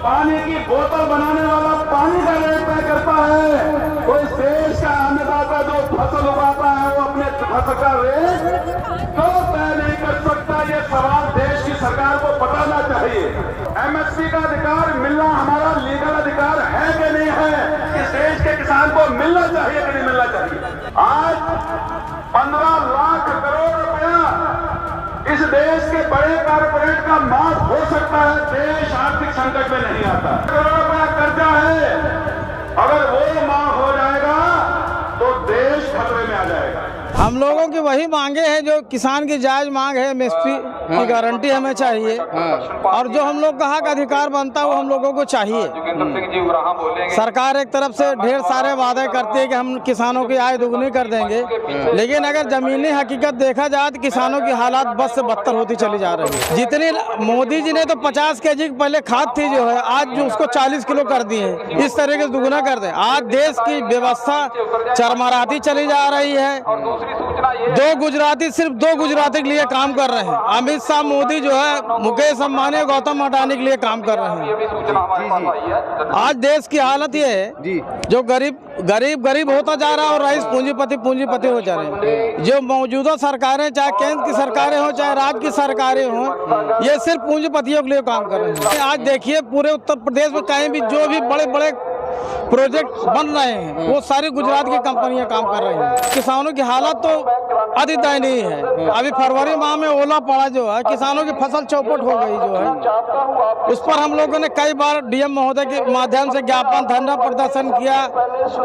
पानी की बोतल बनाने वाला पानी का रेट तय करता है, कोई देश का अन्नदाता जो फसल उगाता है वो अपने फसल का रेट क्यों तय नहीं कर सकता? ये सवाल देश की सरकार को बताना चाहिए। एमएसपी का अधिकार मिलना हमारा लीगल अधिकार है कि नहीं है? इस देश के किसान को मिलना चाहिए कि नहीं मिलना चाहिए? आज 15 लाख करोड़ रुपया इस देश के बड़े कारपोरेट का माफ हो सकता है, देश आर्थिक संकट में नहीं आता। करोड़ रुपया कर्जा है, अगर वो माफ हो जाएगा तो देश खतरे में आ जाएगा। हम लोगों की वही मांगे हैं जो किसान की जायज मांग है। एमएसपी की गारंटी हमें चाहिए और जो हम लोग का अधिकार बनता है वो हम लोगों को चाहिए। सरकार एक तरफ से ढेर सारे वादे करती है कि हम किसानों की आय दुगनी कर देंगे, लेकिन अगर जमीनी हकीकत देखा जाए तो किसानों की हालात बस से बदतर होती चली जा रही है। जितनी मोदी जी ने तो 50 kg पहले खाद थी जो है, आज जो उसको 40 किलो कर दी है, इस तरीके से दुगुना कर दे। आज देश की व्यवस्था चरमराती चली जा रही है। सिर्फ दो गुजराती के लिए काम कर रहे हैं। अमित शाह, मोदी जो है मुकेश अंबानी, गौतम अडानी के लिए काम कर रहे हैं। आज देश की हालत ये है, जो गरीब होता जा रहा है और रईस पूंजीपति हो जा रहे हैं। जो मौजूदा सरकारें, चाहे केंद्र की सरकारें हो चाहे राज्य की सरकारें हो, ये सिर्फ पूंजीपतियों के लिए काम कर रहे हैं। आज देखिए पूरे उत्तर प्रदेश में कहीं भी जो भी बड़े बड़े प्रोजेक्ट बन रहे हैं वो सारी गुजरात की कंपनियां काम कर रही हैं। किसानों की हालत तो अति दयनीय है। अभी फरवरी माह में ओला पड़ा जो है, किसानों की फसल चौपट हो गई जो है। उस पर हम लोगों ने कई बार डीएम महोदय के माध्यम से ज्ञापन, धरना प्रदर्शन किया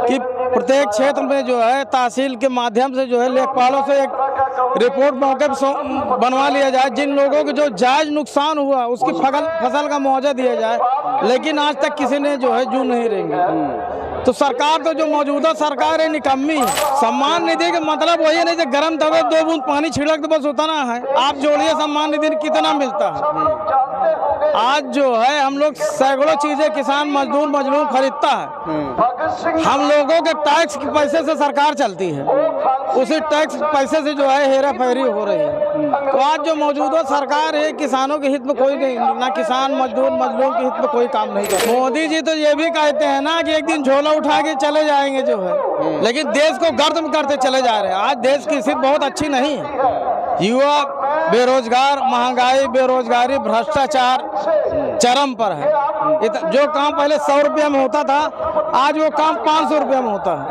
कि प्रत्येक क्षेत्र में जो है तहसील के माध्यम से जो है लेखपालों से एक रिपोर्ट मौके पर बनवा लिया जाए, जिन लोगों को जो जायज नुकसान हुआ उसकी फसल का मुआवजा दिया जाए, लेकिन आज तक किसी ने जो है जू नहीं रहेंगे। तो सरकार तो जो मौजूदा सरकार है निकम्मी है। सम्मान निधि का मतलब वही नहीं, गर्म तवे 2 बूंद पानी छिड़क दो बस उतना है। आप जोड़िए सम्मान निधि कितना मिलता है। आज जो है हम लोग सैकड़ों चीजें किसान मजदूर खरीदता है। हम लोगों के टैक्स के पैसे से सरकार चलती है, उसी टैक्स पैसे से जो है हेरा फेरी हो रही है। तो आज जो मौजूदा सरकार है किसानों के हित में कोई नहीं, ना किसान मजदूर के हित में कोई काम नहीं कर। मोदी जी तो ये भी कहते हैं ना कि एक दिन झोला उठा के चले जाएंगे जो है, लेकिन देश को गर्द में करते चले जा रहे हैं। आज देश की स्थिति बहुत अच्छी नहीं है। युवा बेरोजगार, महंगाई, बेरोजगारी, भ्रष्टाचार चरम पर है। जो काम पहले 100 रुपया में होता था, आज वो काम 500 रुपया में होता है।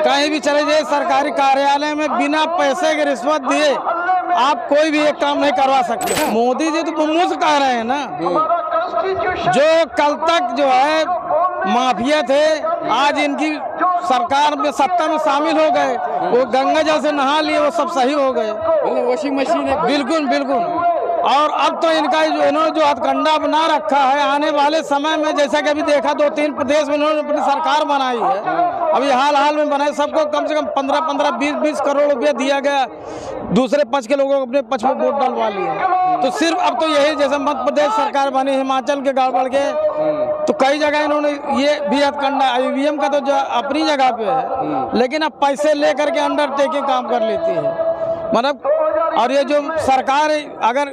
कहीं भी चले जाइए सरकारी कार्यालय में, बिना पैसे के रिश्वत दिए आप कोई भी एक काम नहीं करवा सकते। मोदी जी तो मुंह से कह रहे हैं ना, जो कल तक जो है माफिया थे, आज इनकी सरकार में सत्ता में शामिल हो गए, वो गंगा जल से नहा लिए, वो सब सही हो गए। वॉशिंग मशीन है, बिल्कुल। और अब तो इनका जो इन्होंने जो हथकंडा बना रखा है, आने वाले समय में जैसा कि अभी देखा 2-3 प्रदेश में इन्होंने अपनी सरकार बनाई है। अभी हाल में बनाई, सबको कम से कम 15-15, 20-20 करोड़ रुपया दिया गया। दूसरे पक्ष के लोगों को अपने पक्ष में वोट डलवा लिए। तो सिर्फ अब तो यही, जैसे मध्य प्रदेश सरकार बनी, हिमाचल के गड़बड़ के, तो कई जगह इन्होंने ये भी हथकंडा, ईवीएम का तो अपनी जगह पे है, लेकिन अब पैसे लेकर के अंडरटेकिंग काम कर लेती है। मतलब और ये जो सरकार अगर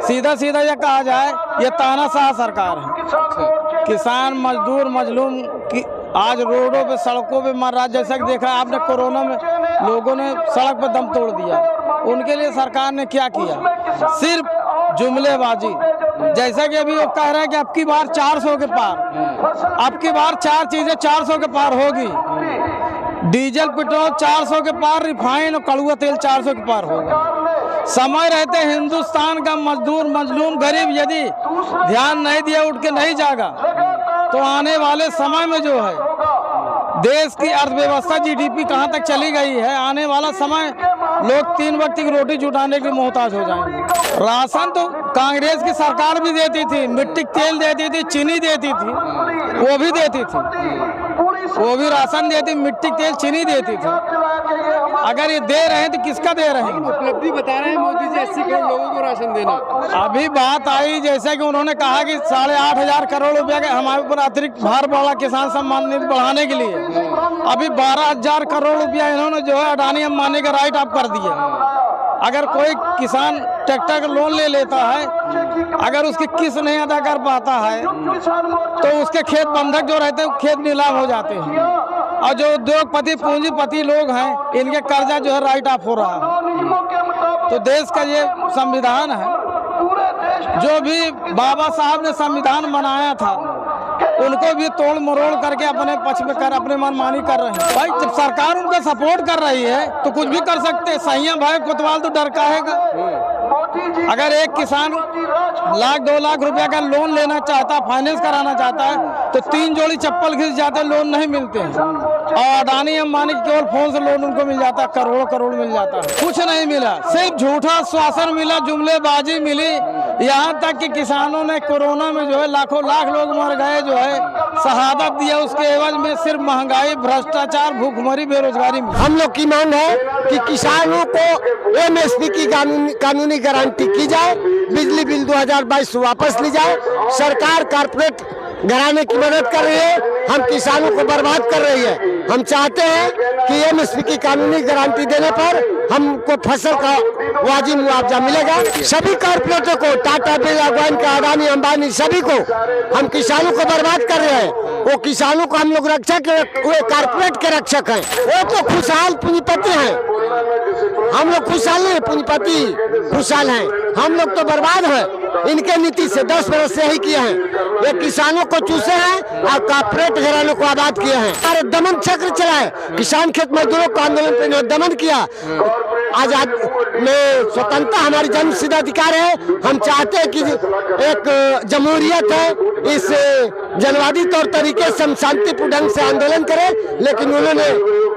सीधा ये कहा जाए, ये तानाशाह सरकार है। किसान मजदूर मजलूम की आज रोडों पे सड़कों पे मर रहा। जैसा कि देखा आपने, कोरोना में लोगों ने सड़क पे दम तोड़ दिया। उनके लिए सरकार ने क्या किया? सिर्फ जुमलेबाजी। जैसा कि अभी वो कह रहे हैं कि अब की बार 400 के पार, अब की बार 4 चीजें 400 के पार होगी। डीजल पेट्रोल 400 के पार, रिफाइन और कड़ुआ तेल 400 के पार होगा। समय रहते हिंदुस्तान का मजदूर मजलूम गरीब यदि ध्यान नहीं दिया, उठ के नहीं जागा, तो आने वाले समय में जो है देश की अर्थव्यवस्था जीडीपी कहां तक चली गई है, आने वाला समय लोग 3 वक्त की रोटी जुटाने के मोहताज हो जाएंगे। राशन तो कांग्रेस की सरकार भी देती थी, मिट्टी तेल देती थी, चीनी देती थी, वो भी देती थी, वो भी राशन देती, मिट्टी तेल चीनी देती थी। अगर ये दे रहे हैं तो किसका दे रहे हैं? उपलब्धि बता रहे हैं मोदी जी 80 करोड़ लोगों को राशन देना। अभी बात आई जैसे कि उन्होंने कहा कि 8,500 करोड़ रुपया का हमारे ऊपर अतिरिक्त भार पड़ा किसान सम्मान निधि बढ़ाने के लिए। अभी 12,000 करोड़ रुपया इन्होंने जो है अडानी अंबानी का राइट ऑफ कर दिया। अगर कोई किसान ट्रैक्टर का लोन ले लेता है, अगर उसकी किस्त नहीं अदा कर पाता है तो उसके खेत बंधक जो रहते हैं खेत नीलाम हो जाते हैं, और जो उद्योगपति पूंजीपति लोग हैं इनके कर्जा जो है राइट ऑफ हो रहा है। तो देश का ये संविधान है, जो भी बाबा साहब ने संविधान बनाया था उनको भी तोड़ मरोड़ करके अपने पक्ष में कर अपने मनमानी कर रहे हैं। भाई जब सरकार उनको सपोर्ट कर रही है तो कुछ भी कर सकते हैं। सैया भाई कोतवाल तो डर काहेगा। अगर एक किसान लाख 2 लाख रुपया का लोन लेना चाहता, फाइनेंस कराना चाहता है तो 3 जोड़ी चप्पल घिस जाते, लोन नहीं मिलते हैं। और अडानी अंबानी केवल फोन से लोन उनको मिल जाता है, करोड़ों करोड़ मिल जाता है। कुछ नहीं मिला, सिर्फ झूठा आश्वासन मिला, जुमलेबाजी मिली। यहाँ तक कि किसानों ने कोरोना में जो है लाखों लाख लोग मर गए, जो है शहादत दिया, उसके एवज में सिर्फ महंगाई, भ्रष्टाचार, भूखमरी, बेरोजगारी। हम लोग की मांग है कि किसानों को एमएसपी की कानूनी गारंटी की जाए, बिजली बिल 2022 वापस ली जाए। सरकार कारपोरेट घराने की मदद कर रही है, हम किसानों को बर्बाद कर रही है। हम चाहते हैं कि एमएसपी की कानूनी गारंटी देने पर हमको फसल का वाजिब मुआवजा मिलेगा। सभी कारपोरेटों को, टाटा, बिरला, गोयनका, अडानी, अंबानी, सभी को हम किसानों को बर्बाद कर रहे हैं। वो किसानों को हम लोग रक्षक, वे कारपोरेट के रक्षक हैं। वो तो खुशहाल पूंजीपति हैं, हम लोग खुशहाल नहीं, पूंजीपति खुशहाल हैं। हम लोग तो बर्बाद हैं इनके नीति से। 10 वर्ष से यही किए हैं, ये किसानों को चूसे हैं और कारपोरेट घरानों को आबाद किए हैं। अरे दमन चक्र चला है, किसान खेत मजदूरों को आंदोलन पे दमन किया। आजाद में स्वतंत्रता हमारी जन्मसिद्ध अधिकार है। हम चाहते हैं कि एक जमहूरियत है, इस जनवादी तौर तरीके से हम शांतिपूर्ण ढंग से आंदोलन करें, लेकिन उन्होंने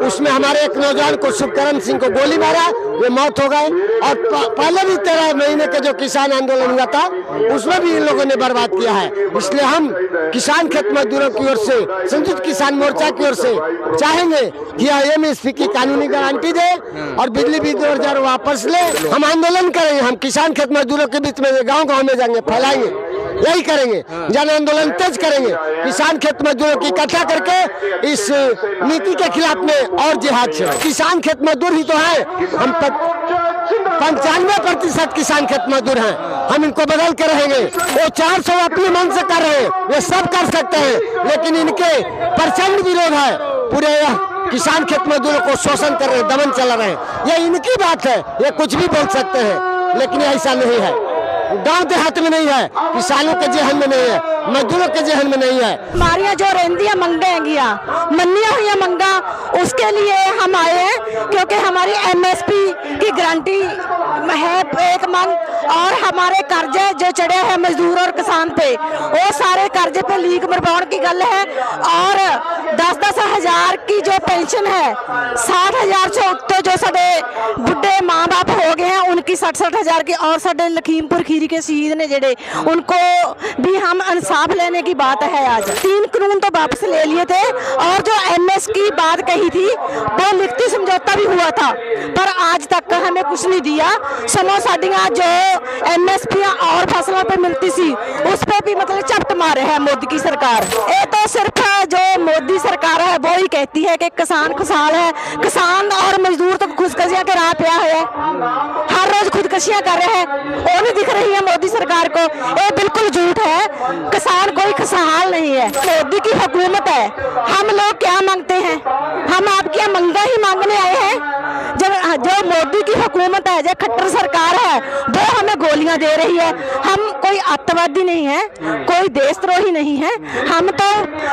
उसमें हमारे एक नौजवान को, शुभकरण सिंह को गोली मारा, वे मौत हो गए। और पहले भी 13 महीने के जो किसान आंदोलन हुआ था उसमें भी इन लोगों ने बर्बाद किया है। इसलिए हम किसान खेत मजदूरों की ओर से, संयुक्त किसान मोर्चा की ओर से चाहेंगे कि एमएसपी की कानूनी गारंटी दे और बिजली बिल 2000 वापस ले। हम आंदोलन करेंगे, हम किसान खेत मजदूरों के बीच में गाँव-गाँव में जाएंगे, फैलाएंगे, यही करेंगे, जन आंदोलन तेज करेंगे। किसान खेत मजदूरों की इकट्ठा करके इस नीति के खिलाफ में और जिहाद से। किसान खेत मजदूर ही तो है, हम 95% किसान खेत मजदूर हैं। हम इनको बदल के रहेंगे। वो 400 अपने मन से कर रहे हैं, वे सब कर सकते हैं, लेकिन इनके प्रचंड विरोध है। पूरे किसान खेत मजदूरों को शोषण कर रहे हैं, दमन चला रहे हैं। ये इनकी बात है, ये कुछ भी बोल सकते हैं, लेकिन ऐसा नहीं है। गांव देहात में नहीं है, किसानों के जहन में नहीं है, मजदूरों के जहन में नहीं है। हमारियां जो रेंदियां मंगे मन्निया हुई मंगा, उसके लिए हम आए हैं, क्योंकि हमारी एमएसपी की गारंटी है एक मांग, और हमारे कर्जे जो चढ़े हैं मजदूर और किसान पे, वो सारे कर्जे पे लीक मरवाने की गल है। और 10-10 हज़ार की जो पेंशन है, 60,000 से उत्ते जो साडे बुढ़े माँ बाप हो गए हैं उनकी 60-60 हज़ार की, और साडे लखीमपुर खीरी के शहीद ने जेडे, उनको भी हम इंसाफ लेने की बात है। आज 3 कानून तो वापस ले लिए थे, और जो एमएस की बात कही थी वो लिखती समझौता भी हुआ था, पर आज तक हमें कुछ नहीं दिया। समो साडियां जो एमएसपी और फसलों पे मिलती सी, उस पे भी मतलब चपट मारे है मोदी की सरकार। ये तो सिर्फ जो मोदी सरकार है वो ही कहती है कि किसान खुशहाल है, किसान और मजदूर तो खुदकशियां के राह पे है, हर रोज खुदकशियां कर रहे हैं, वो नहीं दिख रही है मोदी सरकार को। ये बिल्कुल झूठ है, किसान कोई खुशहाल नहीं है, मोदी की हुकूमत है। हम लोग क्या मांगते हैं? हम आपकी मंगा ही मांगने आए हैं। जब जो मोदी की हुकूमत है, जो खट्टर सरकार है, वो हमें गोलियां दे रही है। हम कोई आतंकवादी नहीं है, कोई देशद्रोही नहीं है, हम तो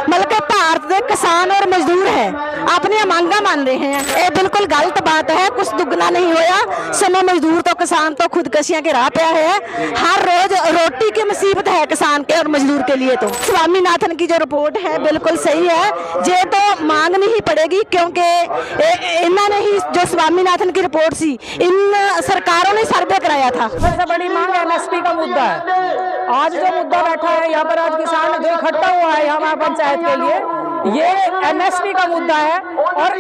मतलब के भारत के किसान और मजदूर है, अपनी मांगा मान रहे हैं। ये बिल्कुल गलत बात है, कुछ दुगना नहीं होया। समो मजदूर तो किसान तो खुदकशियां के राह पे है, हर रोज रोटी की मुसीबत है किसान के और मजदूर के लिए। तो स्वामीनाथन की जो रिपोर्ट है बिल्कुल सही है, ये तो मांगनी ही पड़ेगी, क्योंकि इन्होंने ही जो स्वामीनाथन की रिपोर्ट सी, इन सरकारों ने सर्वे कराया था। सबसे बड़ी मांग एमएसपी का मुद्दा है। आज जो मुद्दा बैठा है यहाँ पर, आज किसान जो इकट्ठा हुआ है हमारे पंचायत के लिए, ये एमएसपी का मुद्दा है और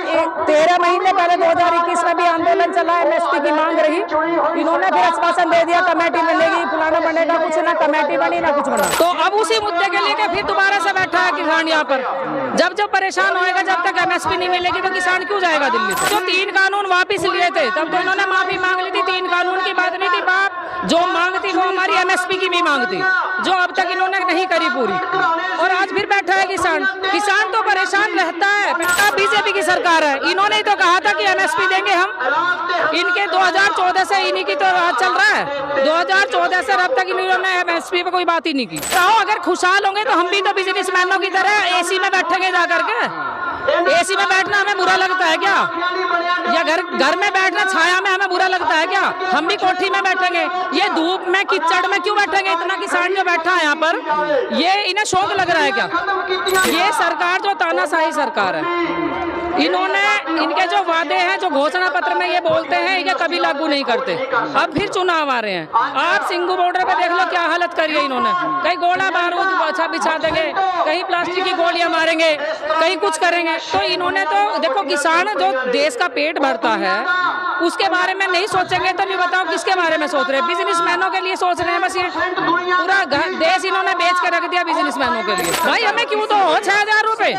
13 महीने पहले 2021 में भी आंदोलन चला, एमएसपी की मांग रही। इन्होंने फिर आश्वासन दे दिया कमेटी मिलेगी, फलाना बनेगा, कुछ ना कमेटी बनी ना कुछ बना। तो अब उसी मुद्दे के लेके फिर दोबारा से बैठा है किसान यहाँ पर। जब जब परेशान होएगा, जब तक एमएसपी नहीं मिलेगी तो किसान क्यों जाएगा दिल्ली से? जो 3 कानून वापिस लिए थे तब तो उन्होंने माफी मांग ली थी। 3 कानून की बात नहीं थी, बाप जो मांग थी वो हमारी एमएसपी की भी मांग थी, जो अब तक इन्होंने नहीं करी पूरी। और आज फिर बैठा है किसान। किसान तो परेशान रहता है। बीजेपी की सरकार है, इन्होंने तो कहा था कि एमएसपी देंगे हम। इनके 2014 से इन्हीं की तो राज चल रहा है। 2014 से अब तक इन्होंने एमएसपी पे कोई बात ही नहीं की। तो अगर खुशहाल होंगे तो हम भी तो बिजनेसमैनों की तरह एसी में बैठेंगे जा करके। एसी में बैठना हमें बुरा लगता है क्या? या घर में बैठना छाया में हमें बुरा लगता है क्या? हम भी कोठी में बैठेंगे। ये धूप में कीचड़ में क्यों बैठेंगे? इतना किसान जो बैठा है यहाँ पर, ये इन्हें शौक लग रहा है क्या? ये सरकार जो तानाशाही सरकार है, इन्होंने इनके जो वादे हैं, जो घोषणा पत्र में ये बोलते हैं, ये कभी लागू नहीं करते। अब फिर चुनाव आ रहे हैं। आप सिंघू बॉर्डर पे देख लो क्या हालत करी है इन्होंने। कहीं गोला बारूद अच्छा बिछा देंगे, कहीं प्लास्टिक की गोलियां मारेंगे, कहीं कुछ करेंगे। तो इन्होंने तो देखो, किसान जो देश का पेट भरता है उसके बारे में नहीं सोचेंगे तो नहीं, बताओ किसके बारे में सोच रहे हैं? बिजनेसमैनों के लिए सोच रहे हैं बस। ये पूरा देश इन्होंने बेच के रख दिया बिजनेसमैनों के लिए। भाई हमें क्यों तो हो 6000 रुपए,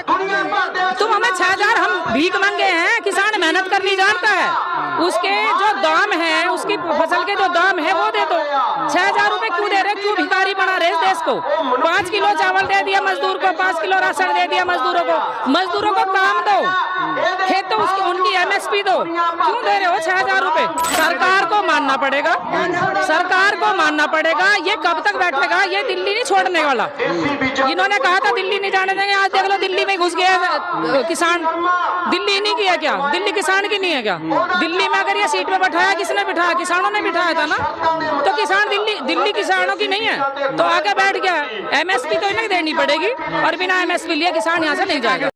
तुम हमें 6000, हम भीख मांगे हैं। किसान मेहनत करनी जानता है, उसके जो दाम है, उसकी फसल के जो दाम है वो दे दो। 6000 रुपए क्यों दे रहे? क्यों भिखारी बना रहे इस देश को? 5 किलो चावल दे दिया मजदूर को, 5 किलो राशन दे दिया मजदूरों को। मजदूरों को काम दो, खेत तो उनकी एमएसपी दो। क्यों दे रहे हो 6000 रुपए? सरकार को मानना पड़ेगा, सरकार को मानना पड़ेगा। ये कब तक बैठेगा? ये दिल्ली नहीं छोड़ने वाला। इन्होंने कहा था दिल्ली नहीं जाने देंगे, आज देख लो दिल्ली में घुस गए किसान। दिल्ली नहीं किया क्या? दिल्ली किसान की नहीं है क्या? दिल्ली में अगर ये सीट पे बैठाया, किसने बिठाया? किसानों ने बिठाया था ना। तो किसान दिल्ली किसानों की नहीं है तो आके बैठ गया। एमएसपी तो इन्हें देनी पड़ेगी और बिना एमएसपी लिए किसान यहाँ से नहीं जाएगा।